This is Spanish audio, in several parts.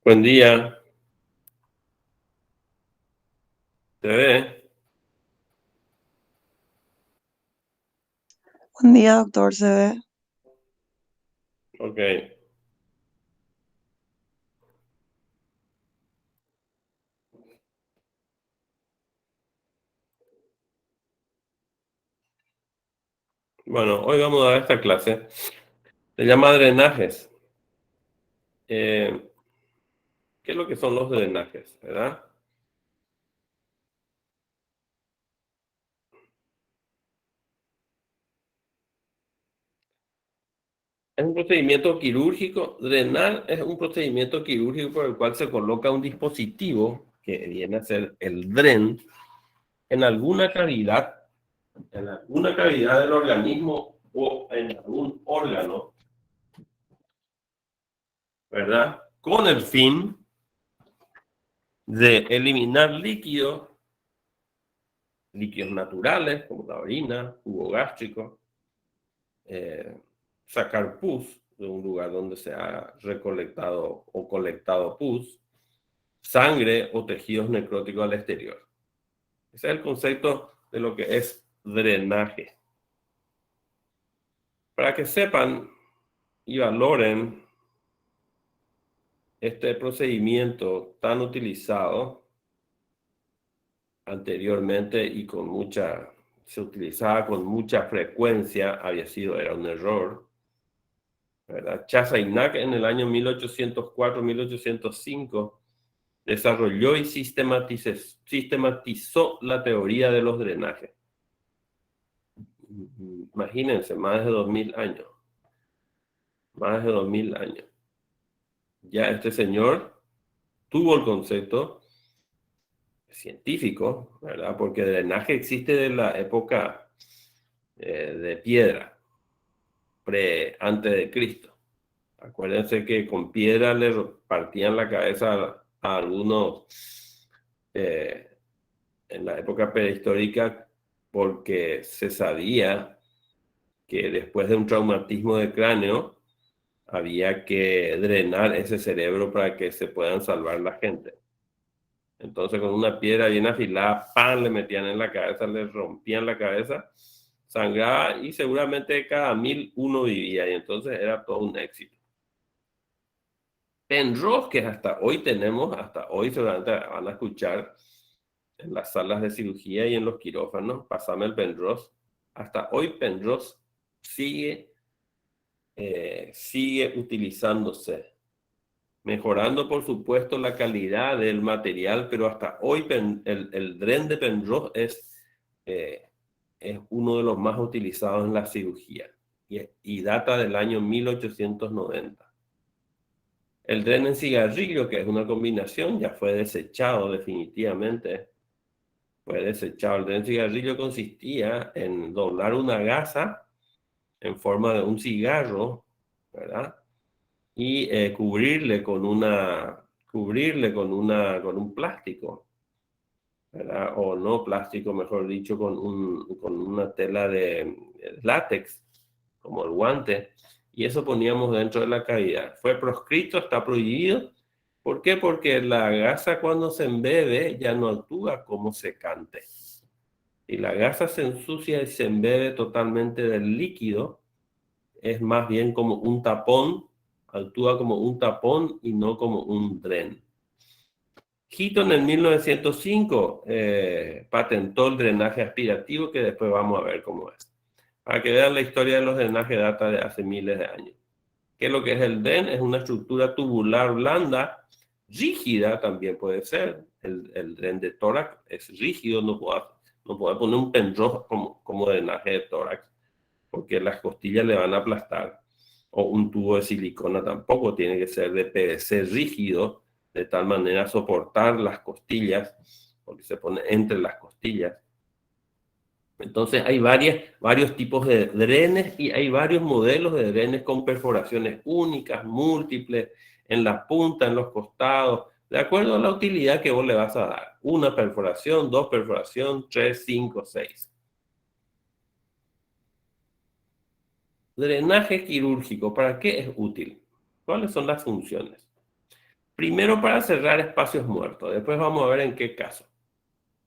Buen día. ¿Te ve? Buen día, doctor. ¿Se ve? Ok. Bueno, hoy vamos a dar esta clase. Se llama drenajes. ¿Qué es lo que son los drenajes, verdad? Es un procedimiento quirúrgico. Drenar es un procedimiento quirúrgico por el cual se coloca un dispositivo que viene a ser el dren en alguna cavidad del organismo o en algún órgano, ¿verdad? Con el fin de eliminar líquido líquidos naturales, como la orina, jugo gástrico, sacar pus de un lugar donde se ha recolectado o colectado pus, sangre o tejidos necróticos al exterior. Ese es el concepto de lo que es drenaje. Para que sepan y valoren este procedimiento tan utilizado anteriormente y se utilizaba con mucha frecuencia, era un error, ¿verdad? Chassaignac en el año 1804-1805 desarrolló y sistematizó la teoría de los drenajes. Imagínense, más de 2000 años. Más de 2000 años. Ya este señor tuvo el concepto científico, ¿verdad? Porque el drenaje existe de la época de piedra, antes de Cristo. Acuérdense que con piedra le partían la cabeza a algunos en la época prehistórica porque se sabía que después de un traumatismo de cráneo había que drenar ese cerebro para que se puedan salvar la gente. Entonces con una piedra bien afilada, ¡pam!, le metían en la cabeza, le rompían la cabeza, sangraba y seguramente cada 1000 uno vivía y entonces era todo un éxito. Penrose, que hasta hoy seguramente van a escuchar en las salas de cirugía y en los quirófanos, pasame el Penrose. Hasta hoy Penrose sigue utilizándose, mejorando por supuesto la calidad del material, pero hasta hoy el Dren de Penrose es uno de los más utilizados en la cirugía y data del año 1890. El Dren en cigarrillo, que es una combinación, ya fue desechado definitivamente. Fue desechado. El Dren en cigarrillo consistía en doblar una gasa en forma de un cigarro, ¿verdad? Y cubrirle con un plástico, ¿verdad? O no plástico, mejor dicho, con una tela de látex, como el guante, y eso poníamos dentro de la cavidad. Fue proscrito, está prohibido. ¿Por qué? Porque la gasa cuando se embebe ya no actúa como secante. Y la gasa se ensucia y se embebe totalmente del líquido, es más bien como un tapón, actúa como un tapón y no como un dren. Heaton en 1905 patentó el drenaje aspirativo, que después vamos a ver cómo es. Para que vean la historia de los drenajes, data de hace miles de años. ¿Qué es lo que es el dren? Es una estructura tubular blanda, rígida también puede ser. El dren de tórax es rígido, no puede poner un Penrose como drenaje de tórax, porque las costillas le van a aplastar. O un tubo de silicona tampoco, tiene que ser de PVC rígido, de tal manera soportar las costillas, porque se pone entre las costillas. Entonces hay varios tipos de drenes y hay varios modelos de drenes con perforaciones únicas, múltiples, en la punta, en los costados, de acuerdo a la utilidad que vos le vas a dar. Una perforación, dos perforaciones, 3, 5, 6. Drenaje quirúrgico, ¿para qué es útil? ¿Cuáles son las funciones? Primero, para cerrar espacios muertos. Después vamos a ver en qué caso.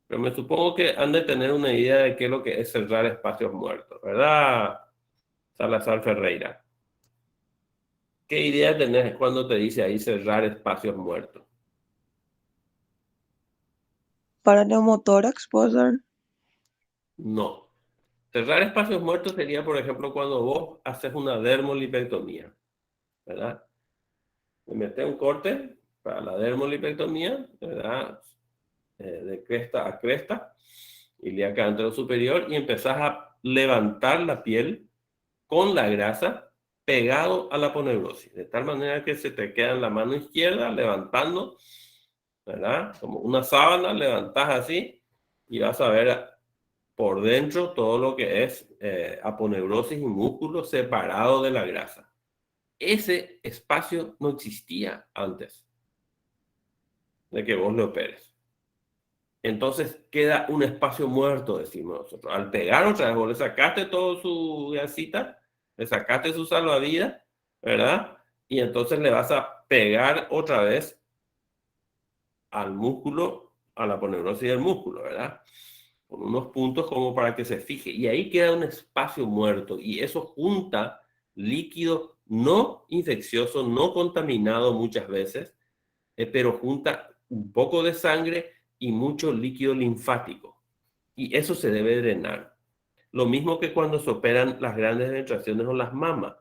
Pero me supongo que han de tener una idea de qué es lo que es cerrar espacios muertos, ¿verdad, Salazar Ferreira? ¿Qué idea tenés cuando te dice ahí cerrar espacios muertos? Para neumotórax, ¿puedo ser? No. Cerrar espacios muertos sería, por ejemplo, cuando vos haces una dermolipectomía, ¿verdad? Le metes un corte para la dermolipectomía, ¿verdad? De cresta a cresta, ilíaca anterior superior, y empezás a levantar la piel con la grasa pegado a la aponeurosis, de tal manera que se te queda en la mano izquierda levantando, ¿verdad? Como una sábana, levantás así y vas a ver por dentro todo lo que es aponeurosis y músculo separado de la grasa. Ese espacio no existía antes de que vos lo operes. Entonces queda un espacio muerto, decimos nosotros. Al pegar otra vez, vos le sacaste todo su gasita, le sacaste su salvavidas, ¿verdad? Y entonces le vas a pegar otra vez al músculo, a la aponeurosis del músculo, ¿verdad? Con unos puntos como para que se fije. Y ahí queda un espacio muerto y eso junta líquido no infeccioso, no contaminado muchas veces, pero junta un poco de sangre y mucho líquido linfático. Y eso se debe drenar. Lo mismo que cuando se operan las grandes penetraciones o las mamas,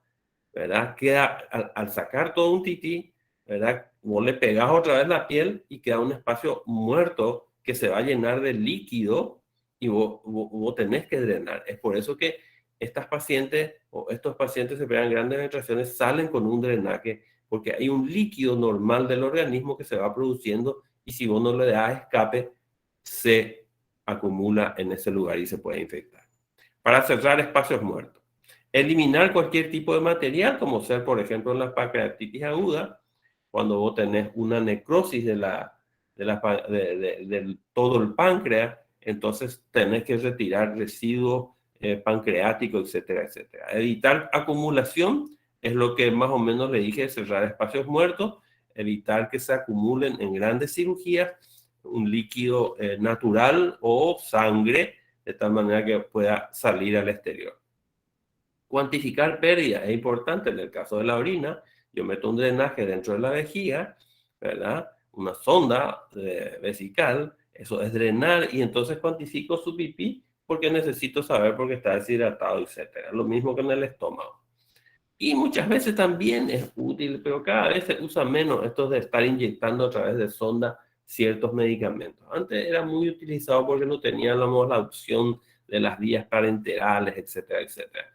¿verdad? Queda, al sacar todo un tití, ¿verdad? Vos le pegás otra vez la piel y queda un espacio muerto que se va a llenar de líquido y vos tenés que drenar. Es por eso que estas pacientes o estos pacientes que operan grandes penetraciones salen con un drenaje porque hay un líquido normal del organismo que se va produciendo y si vos no le das escape, se acumula en ese lugar y se puede infectar. Para cerrar espacios muertos. Eliminar cualquier tipo de material, como ser, por ejemplo, en la pancreatitis aguda, cuando vos tenés una necrosis de todo el páncreas, entonces tenés que retirar residuos pancreáticos, etcétera, etcétera. Evitar acumulación es lo que más o menos le dije, cerrar espacios muertos, evitar que se acumulen en grandes cirugías un líquido natural o sangre, de tal manera que pueda salir al exterior. Cuantificar pérdidas es importante. En el caso de la orina, yo meto un drenaje dentro de la vejiga, ¿verdad? Una sonda vesical, eso es drenar y entonces cuantifico su pipí porque necesito saber por qué está deshidratado, etcétera. Lo mismo que en el estómago. Y muchas veces también es útil, pero cada vez se usa menos esto de estar inyectando a través de sonda ciertos medicamentos. Antes era muy utilizado porque no teníamos la opción de las vías parenterales, etcétera, etcétera.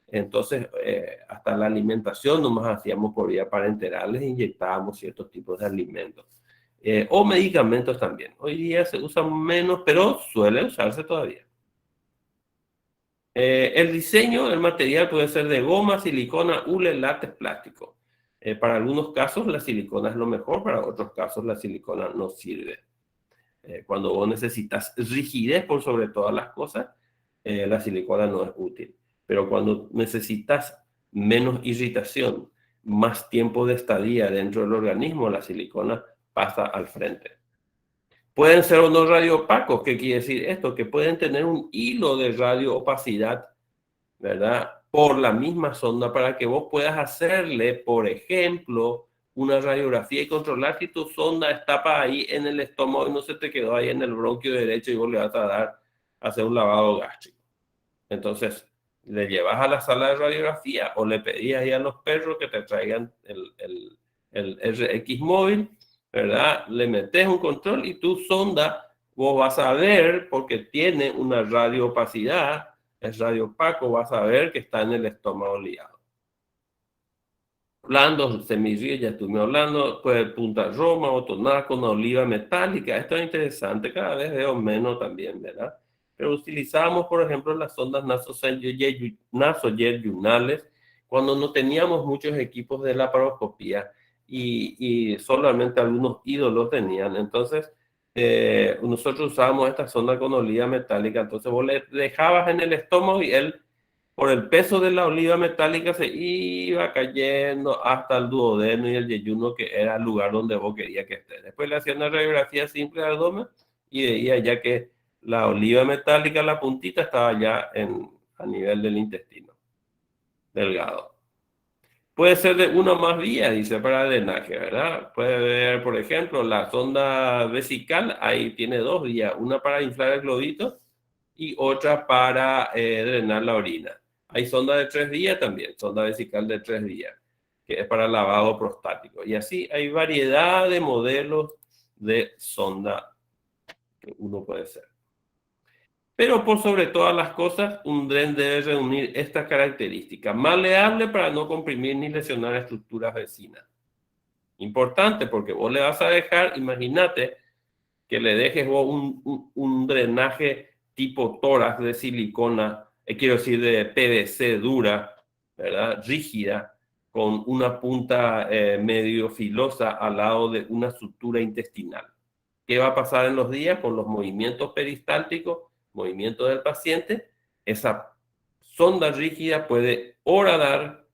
Entonces, hasta la alimentación nomás hacíamos por vía parenterales, inyectábamos ciertos tipos de alimentos. O medicamentos también. Hoy día se usan menos, pero suele usarse todavía. El diseño, el material puede ser de goma, silicona, hule, látex, plástico. Para algunos casos la silicona es lo mejor, para otros casos la silicona no sirve. Cuando vos necesitas rigidez por sobre todas las cosas, la silicona no es útil. Pero cuando necesitas menos irritación, más tiempo de estadía dentro del organismo, la silicona pasa al frente. Pueden ser o no radioopacos. ¿Qué quiere decir esto? Que pueden tener un hilo de radioopacidad, ¿verdad? Por la misma sonda para que vos puedas hacerle, por ejemplo, una radiografía y controlar si tu sonda está para ahí en el estómago y no se te quedó ahí en el bronquio derecho y vos le vas a dar a hacer un lavado gástrico. Entonces, le llevas a la sala de radiografía o le pedías ahí a los perros que te traigan el RX móvil, ¿verdad? Le metes un control y tu sonda vos vas a ver, porque tiene una radioopacidad, es radiopaco, vas a ver que está en el estómago liado. Hablando, semirrío, ya estuvimos hablando, pues punta roma o tonada con oliva metálica. Esto es interesante, cada vez veo menos también, ¿verdad? Pero utilizábamos, por ejemplo, las sondas nasoyeyunales cuando no teníamos muchos equipos de laparoscopía y solamente algunos ídolos tenían. Entonces, nosotros usábamos esta sonda con oliva metálica. Entonces, vos le dejabas en el estómago y él por el peso de la oliva metálica se iba cayendo hasta el duodeno y el yeyuno, que era el lugar donde vos querías que esté. Después le hacían una radiografía simple de abdomen y veía ya que la oliva metálica, la puntita, estaba ya a nivel del intestino delgado. Puede ser de una o más vías, dice, para drenaje, ¿verdad? Puede ver, por ejemplo, la sonda vesical, ahí tiene dos vías, una para inflar el globito y otra para drenar la orina. Hay sonda de 3 días también, sonda vesical de 3 días, que es para lavado prostático. Y así hay variedad de modelos de sonda que uno puede hacer. Pero por sobre todas las cosas, un DREN debe reunir estas características. Maleable para no comprimir ni lesionar estructuras vecinas. Importante porque vos le vas a dejar, imagínate, que le dejes vos un drenaje tipo tórax de silicona, quiero decir de PVC dura, ¿verdad? Rígida, con una punta medio filosa al lado de una sutura intestinal. ¿Qué va a pasar en los días con los movimientos peristálticos, movimientos del paciente? Esa sonda rígida puede horadar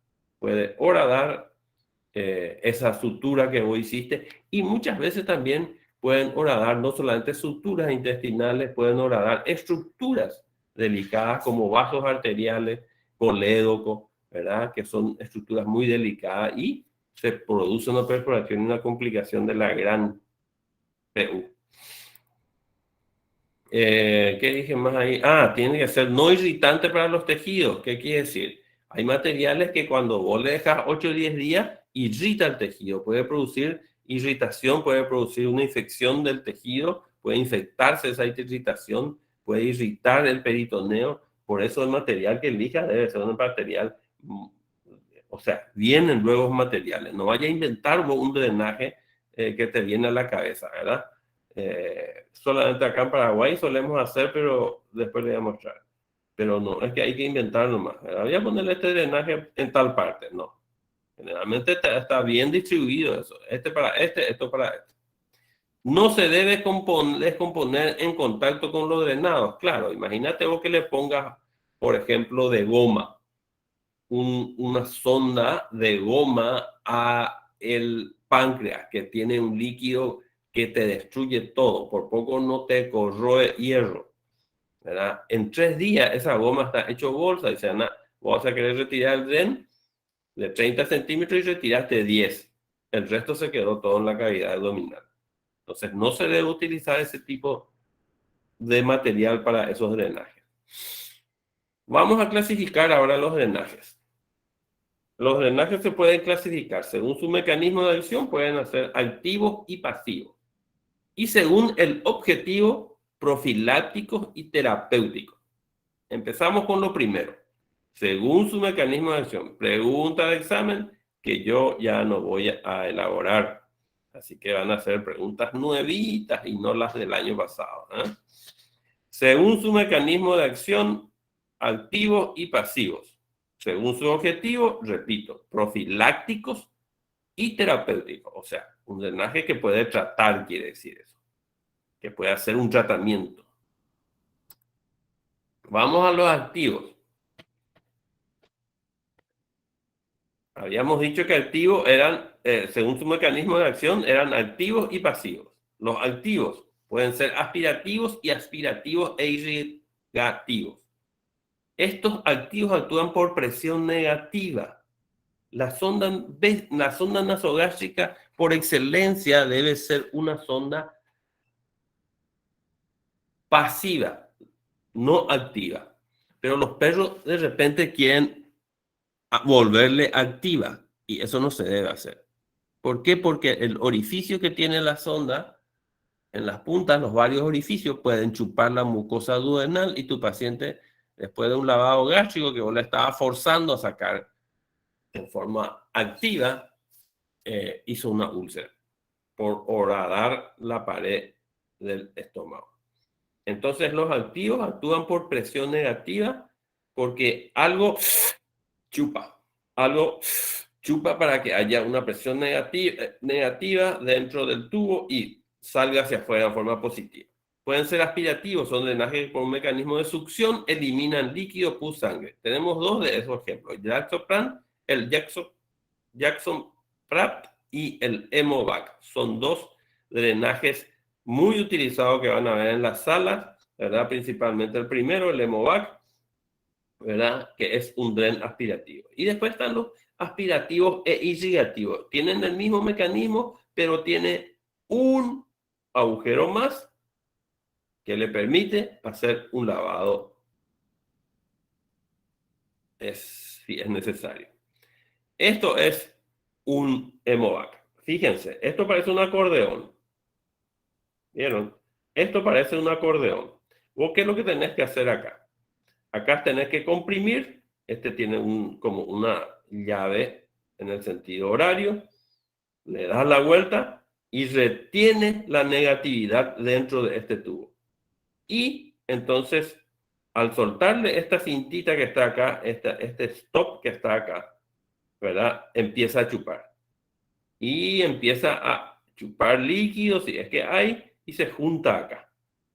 esa sutura que vos hiciste, y muchas veces también pueden horadar no solamente suturas intestinales, pueden horadar estructuras delicadas como vasos arteriales, colédoco, ¿verdad? Que son estructuras muy delicadas y se produce una perforación y una complicación de la gran PU. ¿Qué dije más ahí? Tiene que ser no irritante para los tejidos. ¿Qué quiere decir? Hay materiales que cuando vos le dejas 8 o 10 días, irrita el tejido. Puede producir irritación, puede producir una infección del tejido, puede infectarse esa irritación, puede irritar el peritoneo. Por eso el material que elija debe ser un material, o sea, vienen nuevos materiales. No vaya a inventar un drenaje que te viene a la cabeza, ¿verdad? Solamente acá en Paraguay solemos hacer, pero después le voy a mostrar. Pero no, es que hay que inventar nomás. Voy a ponerle este drenaje en tal parte, no. Generalmente está bien distribuido eso. Este para este, esto para este. No se debe descomponer en contacto con los drenados. Claro, imagínate vos que le pongas, por ejemplo, de goma, una sonda de goma a el páncreas, que tiene un líquido que te destruye todo, por poco no te corroe hierro, ¿verdad? En 3 días esa goma está hecho bolsa y se van vos vas a querer retirar el dren de 30 centímetros y retiraste 10. El resto se quedó todo en la cavidad abdominal. Entonces no se debe utilizar ese tipo de material para esos drenajes. Vamos a clasificar ahora los drenajes. Los drenajes se pueden clasificar según su mecanismo de acción, pueden ser activos y pasivos. Y según el objetivo, profilácticos y terapéuticos. Empezamos con lo primero. Según su mecanismo de acción, pregunta de examen que yo ya no voy a elaborar. Así que van a ser preguntas nuevitas y no las del año pasado, ¿eh? Según su mecanismo de acción, activos y pasivos. Según su objetivo, repito, profilácticos y terapéuticos. O sea, un drenaje que puede tratar, quiere decir eso. Que puede hacer un tratamiento. Vamos a los activos. Habíamos dicho que activos eran, según su mecanismo de acción, eran activos y pasivos. Los activos pueden ser aspirativos y aspirativos e irrigativos. Estos activos actúan por presión negativa. La sonda nasogástrica por excelencia debe ser una sonda pasiva, no activa. Pero los perros de repente quieren volverle activa y eso no se debe hacer. ¿Por qué? Porque el orificio que tiene la sonda, en las puntas, los varios orificios pueden chupar la mucosa duodenal y tu paciente, después de un lavado gástrico que vos le estabas forzando a sacar en forma activa, hizo una úlcera por horadar la pared del estómago. Entonces los activos actúan por presión negativa porque algo chupa para que haya una presión negativa dentro del tubo y salga hacia afuera de forma positiva. Pueden ser aspirativos, son drenajes por un mecanismo de succión, eliminan líquido, pus, sangre. Tenemos 2 de esos ejemplos, el Jackson Pratt y el Hemovac. Son 2 drenajes muy utilizados que van a ver en las salas, ¿verdad? Principalmente el primero, el Hemovac, ¿verdad? Que es un dren aspirativo. Y después están los aspirativos e irrigativos. Tienen el mismo mecanismo, pero tiene un agujero más que le permite hacer un lavado si es necesario. Esto es un Hemovac. Fíjense, esto parece un acordeón. ¿Vieron? Esto parece un acordeón. ¿Vos qué es lo que tenés que hacer acá? Acá tenés que comprimir. Este tiene como una llave en el sentido horario. Le das la vuelta y retiene la negatividad dentro de este tubo. Y entonces, al soltarle esta cintita que está acá, este stop que está acá, ¿verdad? Empieza a chupar. Y empieza a chupar líquidos, si es que hay, y se junta acá.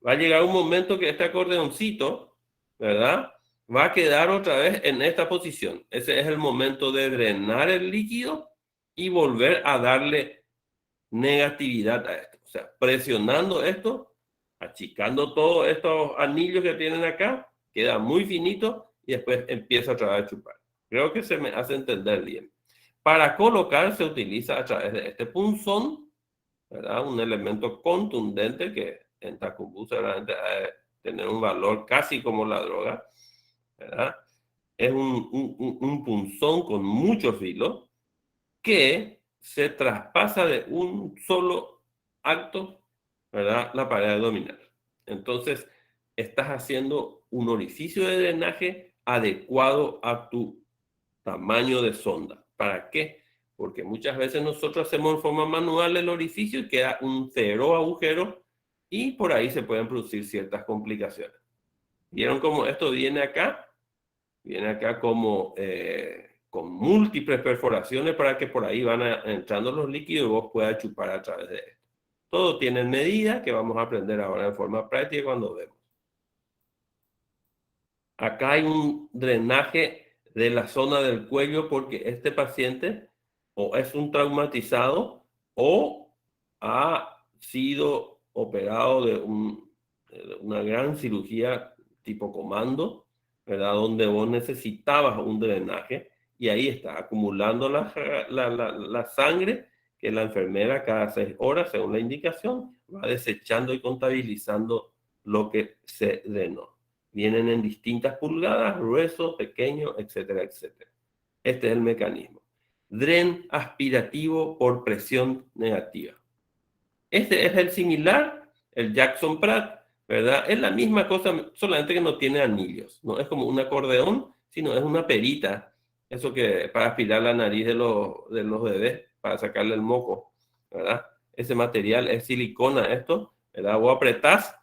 Va a llegar un momento que este acordeoncito, ¿verdad?, va a quedar otra vez en esta posición. Ese es el momento de drenar el líquido y volver a darle negatividad a esto. O sea, presionando esto, achicando todos estos anillos que tienen acá, queda muy finito y después empieza otra vez a chupar. Creo que se me hace entender bien. Para colocar se utiliza a través de este punzón, ¿verdad? Un elemento contundente que en Tacumbú seguramente ha de tener un valor casi como la droga, ¿verdad? Es un punzón con mucho filo que se traspasa de un solo acto, ¿verdad?, la pared abdominal. Entonces, estás haciendo un orificio de drenaje adecuado a tu tamaño de sonda. ¿Para qué? Porque muchas veces nosotros hacemos en forma manual el orificio y queda un cero agujero y por ahí se pueden producir ciertas complicaciones. ¿Vieron cómo esto viene acá? Viene acá como con múltiples perforaciones para que por ahí van entrando los líquidos y vos puedas chupar a través de esto. Todo tiene medida que vamos a aprender ahora en forma práctica cuando vemos. Acá hay un drenaje de la zona del cuello porque este paciente o es un traumatizado o ha sido operado de una gran cirugía tipo comando, ¿verdad? Donde vos necesitabas un drenaje y ahí está acumulando la sangre que la enfermera cada 6 horas, según la indicación, va desechando y contabilizando lo que se drenó. Vienen en distintas pulgadas, gruesos, pequeños, etcétera, etcétera. Este es el mecanismo. Dren aspirativo por presión negativa. Este es el similar, el Jackson Pratt, ¿verdad? Es la misma cosa, solamente que no tiene anillos. No es como un acordeón, sino es una perita. Eso que para aspirar la nariz de los bebés, para sacarle el moco, ¿verdad? Ese material es silicona, esto, ¿verdad? Vos apretás,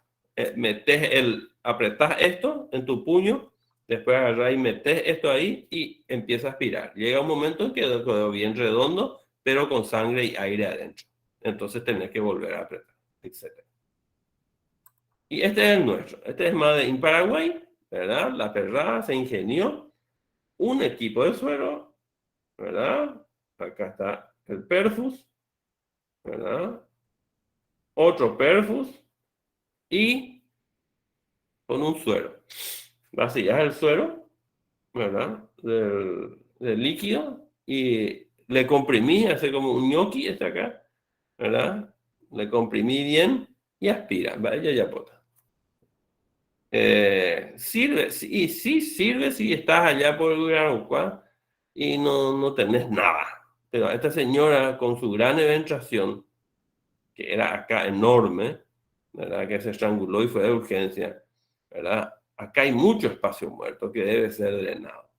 apretás esto en tu puño, después agarrás y metés esto ahí y empieza a aspirar. Llega un momento en que quedó bien redondo, pero con sangre y aire adentro. Entonces tenés que volver a apretar, etc. Y este es el nuestro. Este es Made in Paraguay, ¿verdad? La perrada se ingenió un equipo de suero, ¿verdad? Acá está el perfus, ¿verdad? Otro perfus y con un suero. Vacías el suero, ¿verdad? Del líquido y le comprimí, hace como un ñoqui este acá, ¿verdad? Le comprimí bien y aspira. Vaya ya pota. Sirve, y sí sirve si estás allá por el Arauca y no tenés nada. Pero esta señora con su gran eventración, que era acá enorme, ¿verdad? Que se estranguló y fue de urgencia, ¿verdad? Acá hay mucho espacio muerto que debe ser drenado.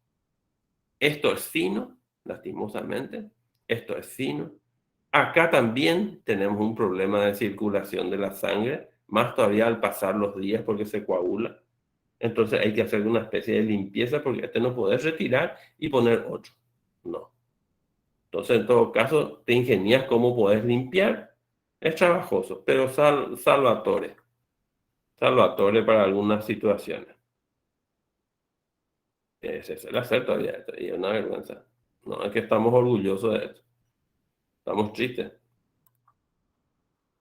Esto es fino, lastimosamente. Esto es fino. Acá también tenemos un problema de circulación de la sangre, más todavía al pasar los días porque se coagula. Entonces hay que hacer una especie de limpieza porque este no puedes retirar y poner otro. No. Entonces, en todo caso, te ingenias cómo puedes limpiar. Es trabajoso, pero salvatore. Salvatore para algunas situaciones. Ese es el hacer todavía. Y es una vergüenza. No, es que estamos orgullosos de esto. Estamos tristes.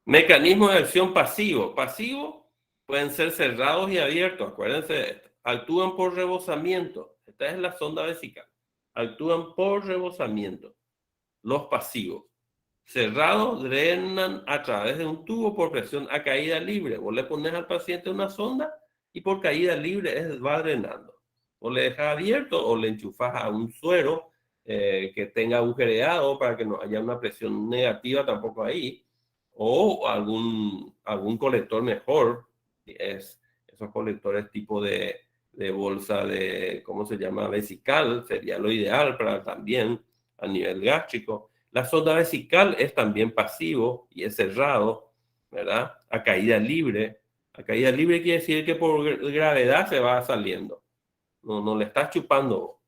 Mecanismo de acción pasivo. Pasivo pueden ser cerrados y abiertos. Acuérdense de esto. Actúan por rebosamiento. Esta es la sonda vesical. Actúan por rebosamiento. Los pasivos. Cerrados drenan a través de un tubo por presión a caída libre. Vos le pones al paciente una sonda y por caída libre va drenando. O le dejas abierto o le enchufas a un suero que tenga agujereado para que no haya una presión negativa tampoco ahí. O algún colector mejor. Esos colectores tipo de bolsa de, ¿cómo se llama? Vesical. Sería lo ideal para también a nivel gástrico. La sonda vesical es también pasivo y es cerrado, ¿verdad? A caída libre. A caída libre quiere decir que por gravedad se va saliendo. No le estás chupando,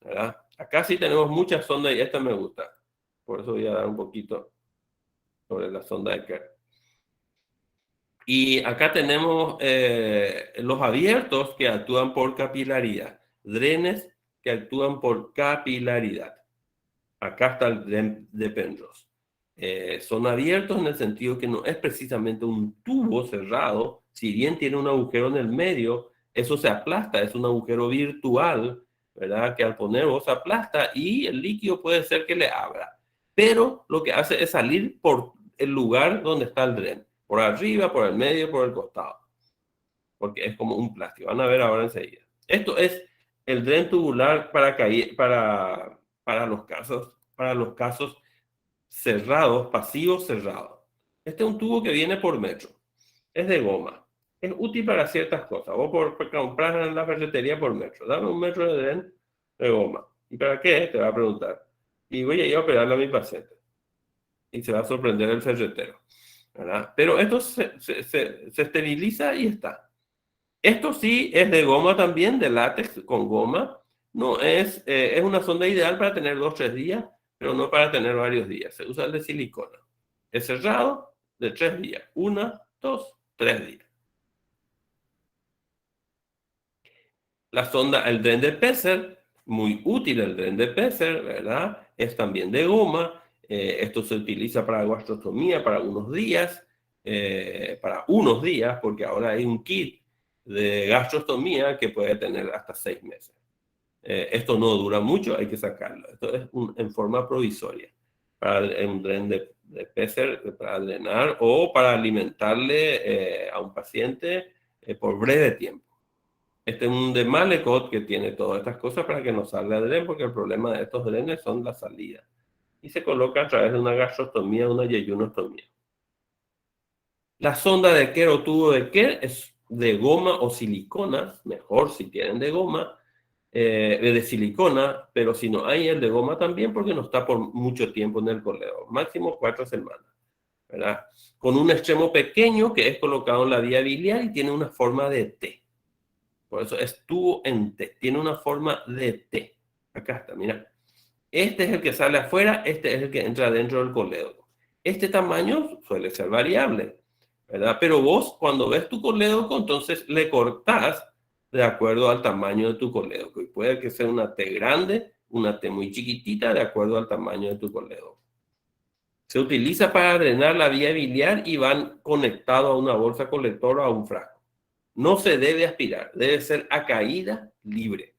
¿verdad? Acá sí tenemos muchas sondas y esta me gusta. Por eso voy a dar un poquito sobre la sonda de Kerr. Y acá tenemos los abiertos que actúan por capilaridad, drenes que actúan por capilaridad. Acá está el dren de Penrose. Son abiertos en el sentido que no es precisamente un tubo cerrado, si bien tiene un agujero en el medio, eso se aplasta, es un agujero virtual, ¿verdad? Que al poner vos aplasta y el líquido puede ser que le abra. Pero lo que hace es salir por el lugar donde está el dren, por arriba, por el medio, por el costado, porque es como un plástico. Van a ver ahora enseguida. Esto es el dren tubular para los casos cerrados, pasivos cerrados. Este es un tubo que viene por metro. Es de goma. Es útil para ciertas cosas. Vos por comprar en la ferretería por metro. Dame un metro de dren de goma. ¿Y para qué? Te va a preguntar. Y voy a ir a operarle a mi paciente. Y se va a sorprender el ferretero, ¿verdad? Pero esto se esteriliza y está. Esto sí es de goma también, de látex con goma. No es una sonda ideal para tener 2 o 3 días, pero no para tener varios días. Se usa el de silicona. Es cerrado de 3 días. 1, 2, 3 días. La sonda, el dren de Pesser, muy útil el dren de Pesser, ¿verdad? Es también de goma. Esto se utiliza para gastrostomía para unos días, porque ahora hay un kit de gastrostomía que puede tener hasta 6 meses. Esto no dura mucho, hay que sacarlo. Esto es en forma provisoria para un dren de Pesser, para drenar o para alimentarle a un paciente por breve tiempo. Este es un de Malecot que tiene todas estas cosas para que no salga dren, porque el problema de estos drenes son la salida. Y se coloca a través de una gastrostomía, una yeyunostomía. La sonda de Kerr o tubo de Kerr es de goma o silicona, mejor si tienen de goma, de silicona, pero si no hay el de goma también, porque no está por mucho tiempo en el coledo, máximo 4 semanas, ¿verdad? Con un extremo pequeño que es colocado en la vía biliar y tiene una forma de T. Por eso es tubo en T, tiene una forma de T. Acá está, mira. Este es el que sale afuera, este es el que entra dentro del colédoco. Este tamaño suele ser variable, ¿verdad? Pero vos cuando ves tu colédoco, entonces le cortás de acuerdo al tamaño de tu colédoco. Y puede que sea una T grande, una T muy chiquitita, de acuerdo al tamaño de tu colédoco. Se utiliza para drenar la vía biliar y van conectados a una bolsa colectora o a un frasco. No se debe aspirar, debe ser a caída libre.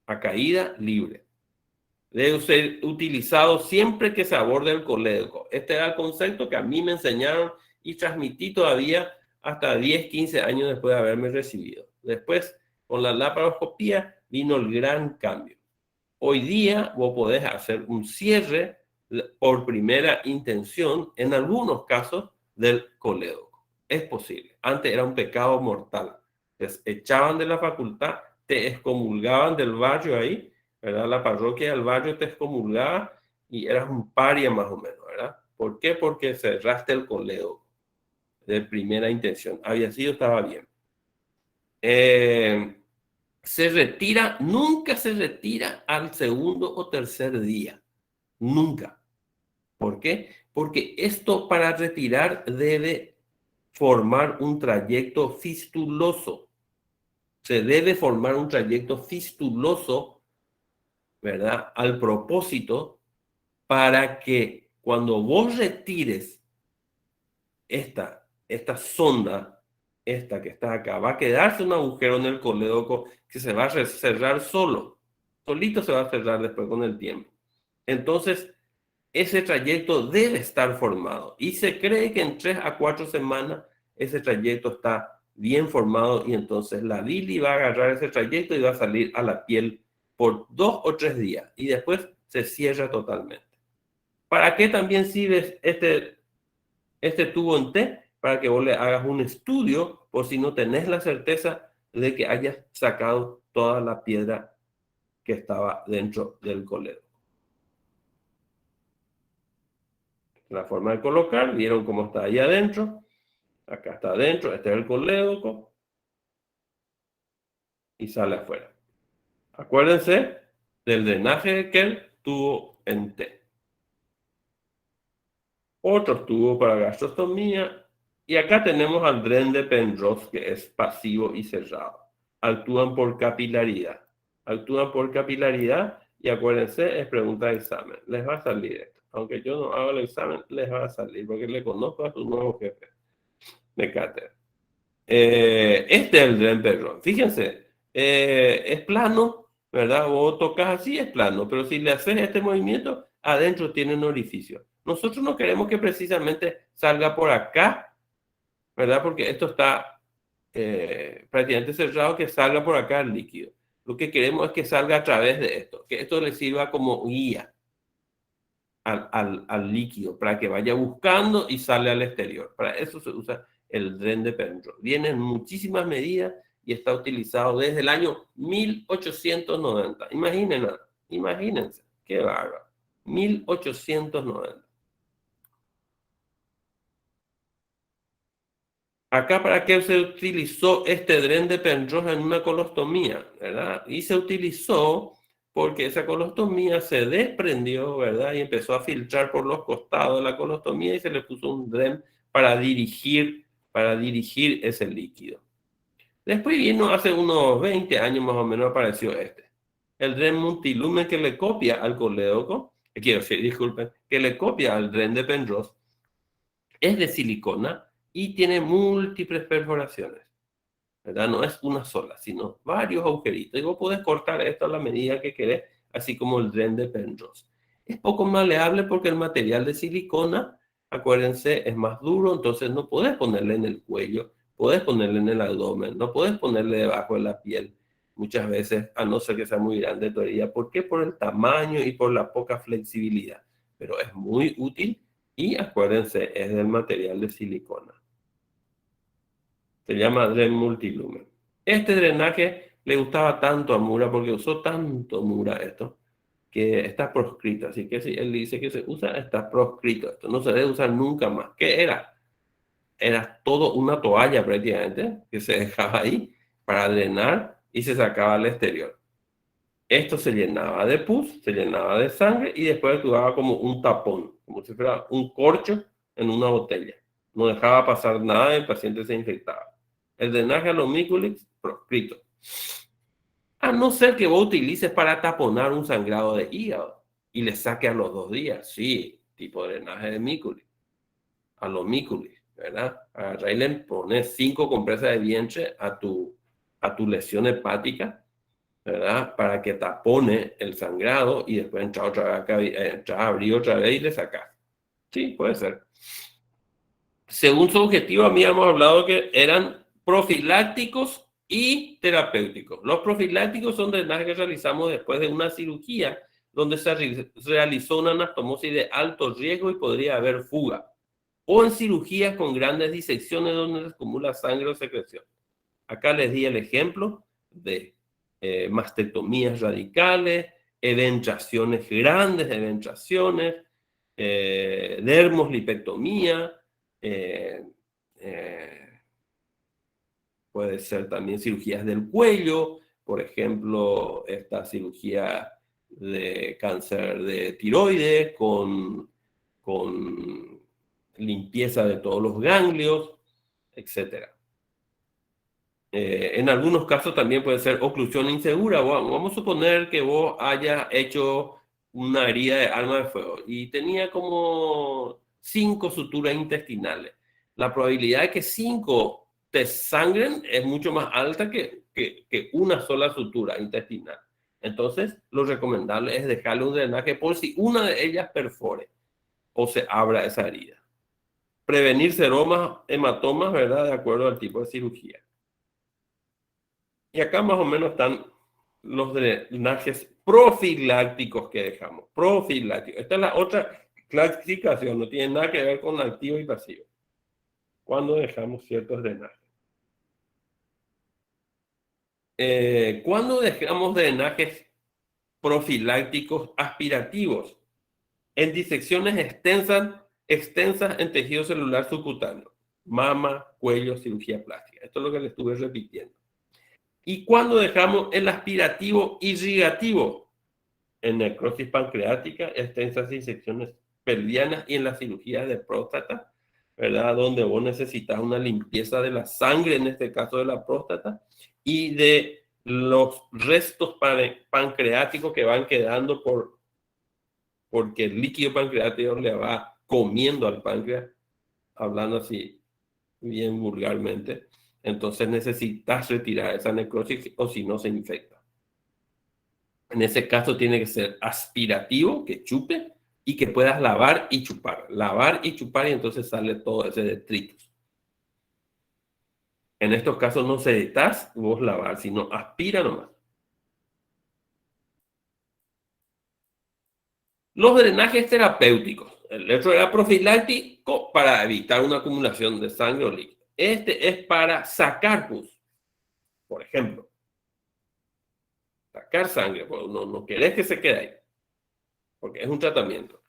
A caída libre. Debe ser utilizado siempre que se aborde el colédoco. Este era el concepto que a mí me enseñaron y transmití todavía hasta 10, 15 años después de haberme recibido. Después, con la laparoscopía, vino el gran cambio. Hoy día vos podés hacer un cierre por primera intención, en algunos casos, del colédoco. Es posible. Antes era un pecado mortal. Te echaban de la facultad, te excomulgaban del barrio ahí, ¿verdad? La parroquia del barrio te excomulgaba y eras un paria más o menos, ¿verdad? ¿Por qué? Porque cerraste el colédoco de primera intención. Había sido, estaba bien. Se retira, nunca se retira al segundo o tercer día. Nunca. ¿Por qué? Porque esto para retirar debe formar un trayecto fistuloso. Se debe formar un trayecto fistuloso, ¿verdad? Al propósito, para que cuando vos retires esta sonda, esta que está acá, va a quedarse un agujero en el colédoco que se va a cerrar solo. Solito se va a cerrar después con el tiempo. Entonces, ese trayecto debe estar formado y se cree que en 3 a 4 semanas ese trayecto está bien formado y entonces la bili va a agarrar ese trayecto y va a salir a la piel por 2 o 3 días y después se cierra totalmente. ¿Para qué también sirve este tubo en T? Para que vos le hagas un estudio por si no tenés la certeza de que hayas sacado toda la piedra que estaba dentro del colédoco. La forma de colocar, vieron cómo está ahí adentro. Acá está adentro, este es el colédoco. Y sale afuera. Acuérdense del drenaje de Kerr, tubo en T. Otros tubos para gastrostomía Y acá tenemos al dren de Penrose, que es pasivo y cerrado. Actúan por capilaridad. Actúan por capilaridad y acuérdense, es pregunta de examen. Les va a salir esto. Aunque yo no haga el examen, les va a salir porque le conozco a su nuevo jefe de cátedra. Este es el dren Penrose. Fíjense, es plano, ¿verdad? Vos tocas así, es plano, pero si le haces este movimiento, adentro tiene un orificio. Nosotros no queremos que precisamente salga por acá, ¿verdad? Porque esto está prácticamente cerrado, que salga por acá el líquido. Lo que queremos es que salga a través de esto, que esto le sirva como guía al líquido, para que vaya buscando y sale al exterior. Para eso se usa el dren de Penrose. Viene en muchísimas medidas y está utilizado desde el año 1890. Imagínense, qué bárbaro. 1890. Acá, ¿para qué se utilizó este dren de Penrose en una colostomía, verdad? Y se utilizó porque esa colostomía se desprendió, ¿verdad? Y empezó a filtrar por los costados de la colostomía y se le puso un dren para dirigir ese líquido. Después vino, hace unos 20 años más o menos, apareció este. El dren multilumen, que le copia al colédoco, quiero decir, disculpen, que le copia al dren de Penrose. Es de silicona y tiene múltiples perforaciones, ¿verdad? No es una sola, sino varios agujeritos. Y vos podés cortar esto a la medida que querés, así como el dren de Penrose. Es poco maleable porque el material de silicona, acuérdense, es más duro, entonces no podés ponerle en el cuello, podés ponerle en el abdomen, no podés ponerle debajo de la piel. Muchas veces, a no ser que sea muy grande todavía. ¿Por qué? Por el tamaño y por la poca flexibilidad. Pero es muy útil y acuérdense, es del material de silicona. Se llama dren multilumen. Este drenaje le gustaba tanto a Mura, porque usó tanto Mura esto, que está proscrito. Así que si él dice que se usa, está proscrito. Esto no se debe usar nunca más. ¿Qué era? Era todo una toalla prácticamente, que se dejaba ahí para drenar y se sacaba al exterior. Esto se llenaba de pus, se llenaba de sangre y después actuaba como un tapón, como si fuera un corcho en una botella. No dejaba pasar nada y el paciente se infectaba. El drenaje a los Mikulicz, proscrito. A no ser que vos utilices para taponar un sangrado de hígado y le saque a los 2 días. Sí, tipo de drenaje de Mikulicz. A los Mikulicz, ¿verdad? Agarra y le pones 5 compresas de vientre a tu lesión hepática, ¿verdad? Para que tapone el sangrado y después entra otra vez, abrir otra vez y le saca. Sí, puede ser. Según su objetivo, habíamos hablado que eran profilácticos y terapéuticos. Los profilácticos son drenajes que realizamos después de una cirugía donde se realizó una anastomosis de alto riesgo y podría haber fuga. O en cirugías con grandes disecciones donde se acumula sangre o secreción. Acá les di el ejemplo de mastectomías radicales, edentraciones, grandes edentraciones, dermoslipectomía, eh, eh, puede ser también cirugías del cuello, por ejemplo, esta cirugía de cáncer de tiroides con limpieza de todos los ganglios, etcétera. En algunos casos también puede ser oclusión insegura. Vamos a suponer que vos hayas hecho una herida de arma de fuego y tenía como 5 suturas intestinales. La probabilidad de que 5 te sangren es mucho más alta que una sola sutura intestinal. Entonces, lo recomendable es dejarle un drenaje por si una de ellas perfore o se abra esa herida. Prevenir seromas, hematomas, ¿verdad? De acuerdo al tipo de cirugía. Y acá más o menos están los drenajes profilácticos que dejamos. Profilácticos. Esta es la otra clasificación, no tiene nada que ver con activo y pasivo. Cuando dejamos ciertos drenajes. Cuando dejamos drenajes profilácticos aspirativos en disecciones extensas en tejido celular subcutáneo, mama, cuello, cirugía plástica. Esto es lo que le estuve repitiendo. Y cuando dejamos el aspirativo irrigativo en necrosis pancreática, extensas disecciones pelvianas y en las cirugías de próstata, ¿verdad? Donde vos necesitas una limpieza de la sangre, en este caso de la próstata, y de los restos pancreáticos que van quedando porque el líquido pancreático le va comiendo al páncreas, hablando así bien vulgarmente. Entonces necesitas retirar esa necrosis o si no se infecta. En ese caso tiene que ser aspirativo, que chupe, y que puedas lavar y chupar. Lavar y chupar y entonces sale todo ese detritus. En estos casos no necesitas vos lavar, sino aspira nomás. Los drenajes terapéuticos. El otro era profiláctico para evitar una acumulación de sangre o líquido. Este es para sacar pus, por ejemplo. Sacar sangre, pues no querés que se quede ahí, porque es un tratamiento.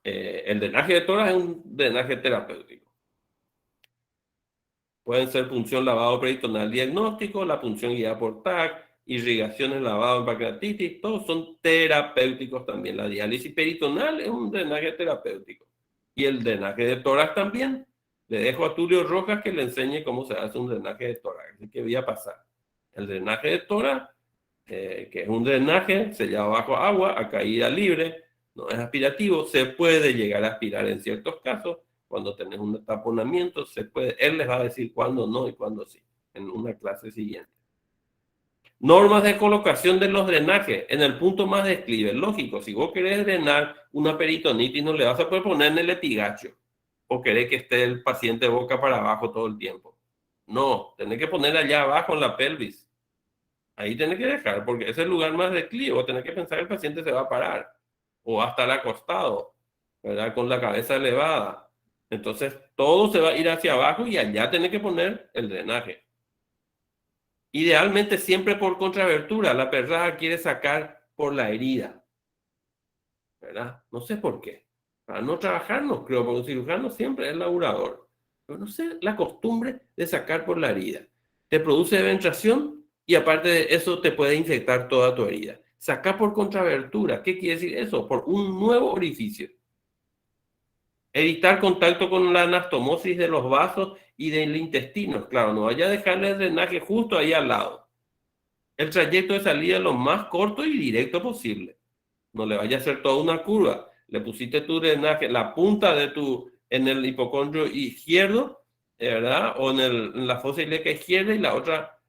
El drenaje de tórax es un drenaje terapéutico. Pueden ser punción lavado peritoneal diagnóstico, la punción guiada por TAC, irrigaciones lavado en pancreatitis, todos son terapéuticos también. La diálisis peritoneal es un drenaje terapéutico. Y el drenaje de tórax también. Le dejo a Tulio Rojas que le enseñe cómo se hace un drenaje de tórax. Así que voy a pasar. El drenaje de tórax, que es un drenaje sellado bajo agua a caída libre, no es aspirativo, se puede llegar a aspirar en ciertos casos. Cuando tenés un taponamiento, se puede, él les va a decir cuándo no y cuándo sí, en una clase siguiente. Normas de colocación de los drenajes en el punto más declive. Lógico, si vos querés drenar una peritonitis, no le vas a poder poner en el epigacho o querés que esté el paciente boca para abajo todo el tiempo. No, tenés que poner allá abajo en la pelvis. Ahí tenés que dejar, porque es el lugar más declive. Vos tenés que pensar que el paciente se va a parar o va a estar acostado, ¿verdad? Con la cabeza elevada. Entonces, todo se va a ir hacia abajo y allá tenés que poner el drenaje. Idealmente siempre por contrabertura. La perraja quiere sacar por la herida, ¿verdad? No sé por qué. Para no trabajar, no creo, porque un cirujano siempre es laburador. Pero no sé la costumbre de sacar por la herida. Te produce eventración y aparte de eso te puede infectar toda tu herida. Sacar por contrabertura. ¿Qué quiere decir eso? Por un nuevo orificio. Evitar contacto con la anastomosis de los vasos y del intestino. Claro, no vaya a dejarle el drenaje justo ahí al lado. El trayecto de salida lo más corto y directo posible. No le vaya a hacer toda una curva. Le pusiste tu drenaje, la punta de en el hipocondrio izquierdo, ¿verdad? O en la fosa ilíaca izquierda y la otra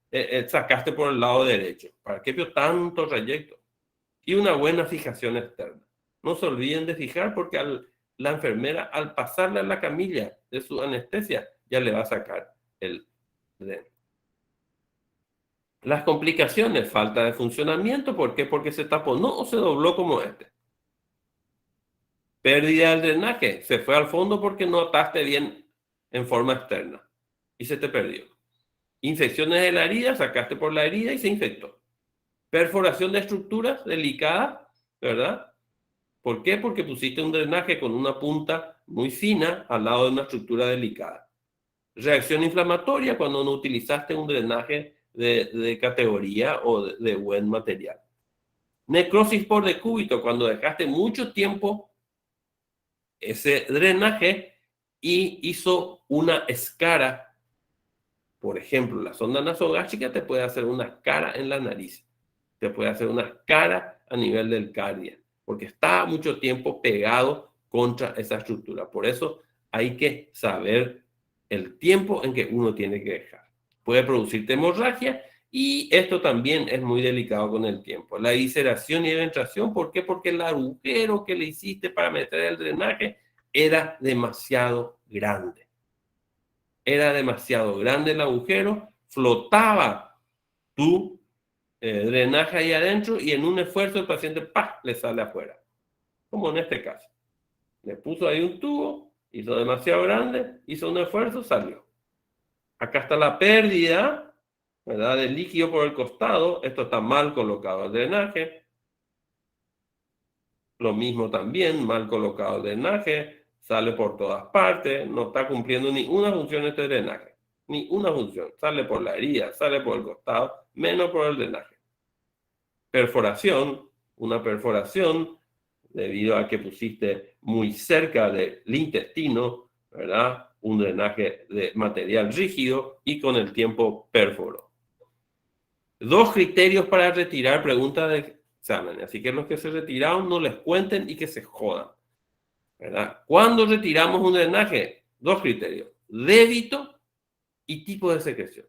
sacaste por el lado derecho. ¿Para qué vio tanto trayecto? Y una buena fijación externa. No se olviden de fijar porque la enfermera, al pasarle a la camilla de su anestesia, ya le va a sacar el drenaje. Las complicaciones, falta de funcionamiento, ¿por qué? Porque se taponó o se dobló como este. Pérdida del drenaje, se fue al fondo porque no ataste bien en forma externa y se te perdió. Infecciones de la herida, sacaste por la herida y se infectó. Perforación de estructuras delicadas, ¿verdad? ¿Por qué? Porque pusiste un drenaje con una punta muy fina al lado de una estructura delicada. Reacción inflamatoria cuando no utilizaste un drenaje de categoría o de buen material. Necrosis por decúbito, cuando dejaste mucho tiempo ese drenaje y hizo una escara. Por ejemplo, la sonda nasogástrica te puede hacer una escara en la nariz, te puede hacer una escara a nivel del cardia, porque está mucho tiempo pegado contra esa estructura. Por eso hay que saber el tiempo en que uno tiene que dejar. Puede producirte hemorragia y esto también es muy delicado con el tiempo. La evisceración y eventración, ¿por qué? Porque el agujero que le hiciste para meter el drenaje era demasiado grande. Era demasiado grande el agujero, flotaba tu drenaje ahí adentro y en un esfuerzo el paciente ¡pah!, le sale afuera. Como en este caso. Le puso ahí un tubo, hizo demasiado grande, hizo un esfuerzo, salió. Acá está la pérdida, ¿verdad?, del líquido por el costado. Esto está mal colocado el drenaje. Lo mismo también, mal colocado el drenaje, sale por todas partes, no está cumpliendo ninguna función este drenaje. Ni una función. Sale por la herida, sale por el costado, menos por el drenaje. Perforación, una perforación debido a que pusiste muy cerca del intestino, ¿verdad? Un drenaje de material rígido y con el tiempo pérforo. 2 criterios para retirar preguntas de examen. Así que los que se retiraron no les cuenten y que se jodan, ¿verdad? ¿Cuándo retiramos un drenaje? 2 criterios: débito y tipo de secreción.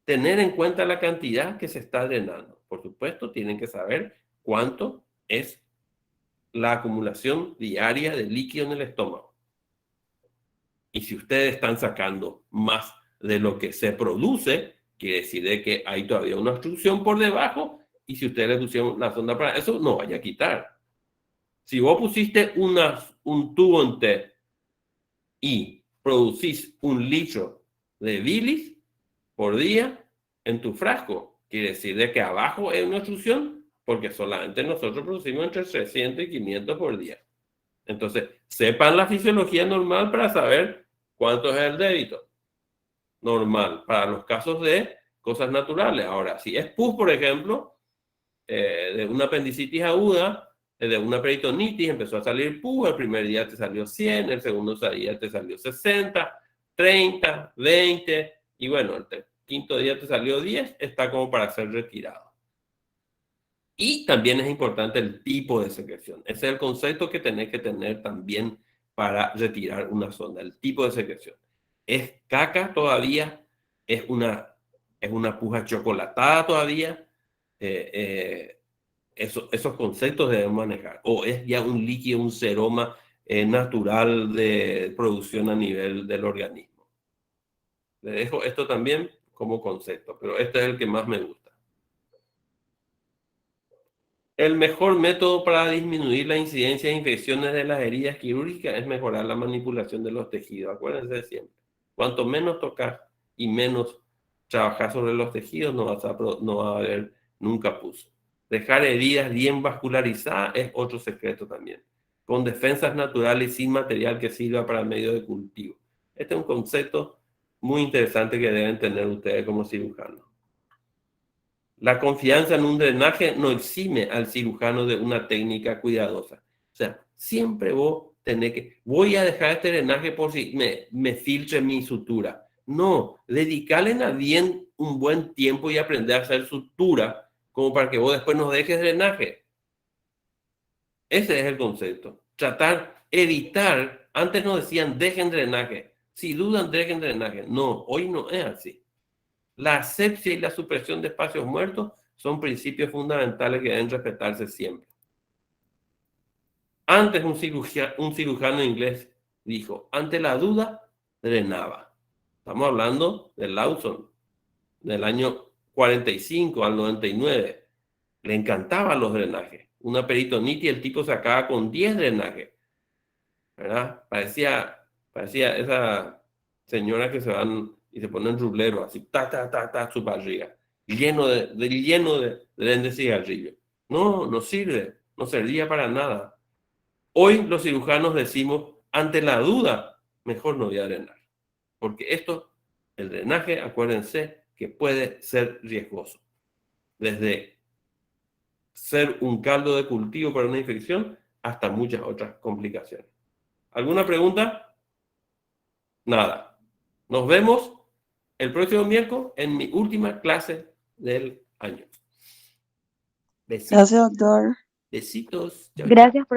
Tener en cuenta la cantidad que se está drenando. Por supuesto, tienen que saber cuánto es la acumulación diaria de líquido en el estómago. Y si ustedes están sacando más de lo que se produce, quiere decir de que hay todavía una obstrucción por debajo, y si ustedes le pusieron la sonda para eso, no vaya a quitar. Si vos pusiste un tubo en T y producís 1 litro de bilis por día en tu frasco, quiere decir de que abajo es una obstrucción, porque solamente nosotros producimos entre 300 y 500 por día. Entonces, sepan la fisiología normal para saber cuánto es el débito normal para los casos de cosas naturales. Ahora, si es pus, por ejemplo, de una apendicitis aguda, de una peritonitis, empezó a salir pus, el primer día te salió 100, el segundo día te salió 60, 30, 20, y bueno, el quinto día te salió 10, está como para ser retirado. Y también es importante el tipo de secreción. Ese es el concepto que tenés que tener también para retirar una sonda, el tipo de secreción. ¿Es caca todavía? ¿Es una puja chocolatada todavía? Esos conceptos deben manejar. ¿O es ya un líquido, un seroma natural de producción a nivel del organismo? Le dejo esto también como concepto, pero este es el que más me gusta. El mejor método para disminuir la incidencia de infecciones de las heridas quirúrgicas es mejorar la manipulación de los tejidos. Acuérdense de siempre. Cuanto menos tocas y menos trabajar sobre los tejidos, no va a haber nunca pus. Dejar heridas bien vascularizadas es otro secreto también. Con defensas naturales sin material que sirva para el medio de cultivo. Este es un concepto muy interesante que deben tener ustedes como cirujanos. La confianza en un drenaje no exime al cirujano de una técnica cuidadosa. O sea, siempre vos tenés que, voy a dejar este drenaje por si me filtre mi sutura. No, dedicarle a bien un buen tiempo y aprender a hacer sutura como para que vos después no dejes drenaje. Ese es el concepto. Tratar, evitar, antes nos decían dejen drenaje. Si dudan, dejen drenaje. No, hoy no es así. La asepsia y la supresión de espacios muertos son principios fundamentales que deben respetarse siempre. Antes un cirujano inglés dijo, ante la duda, drenaba. Estamos hablando de Lawson, del año 45 al 99. Le encantaban los drenajes. Una peritonitis, el tipo sacaba con 10 drenajes, ¿verdad? Parecía esa señora que se van y se ponen rublero, así, su barriga, lleno de cigarrillo. No, no sirve, no servía para nada. Hoy los cirujanos decimos, ante la duda, mejor no voy a drenar. Porque el drenaje, acuérdense, que puede ser riesgoso. Desde ser un caldo de cultivo para una infección hasta muchas otras complicaciones. ¿Alguna pregunta? Nada. Nos vemos el próximo miércoles en mi última clase del año. Besitos. Gracias, doctor. Besitos. Chao, chao. Gracias por